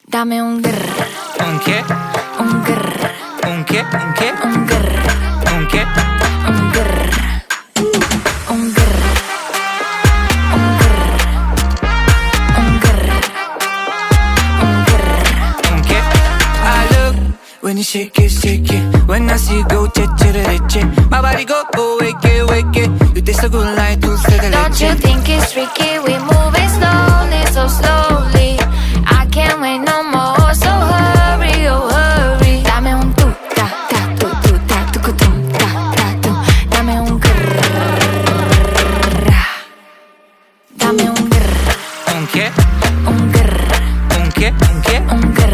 Dame un grr, ¿Un qué? un grr, ¿Un qué? ¿Un qué? un grr, ¿Un qué? un grr, un grr, un grr, un grr, un grr. ¿Un qué? I look when you shake it. When I see you go, che. My body go, wake it. You taste so good like dulce de Don't you leche. think it's tricky? We moving slowly, so slowly. I can't wait no more, so hurry, oh hurry. Dame un tu, ta, ta, tu, ta, tu, ta, ta, tu. Dame un grrr. Dame un grrr, ¿Un qué? un grrr, ¿Un qué? ¿Un qué? un grrr.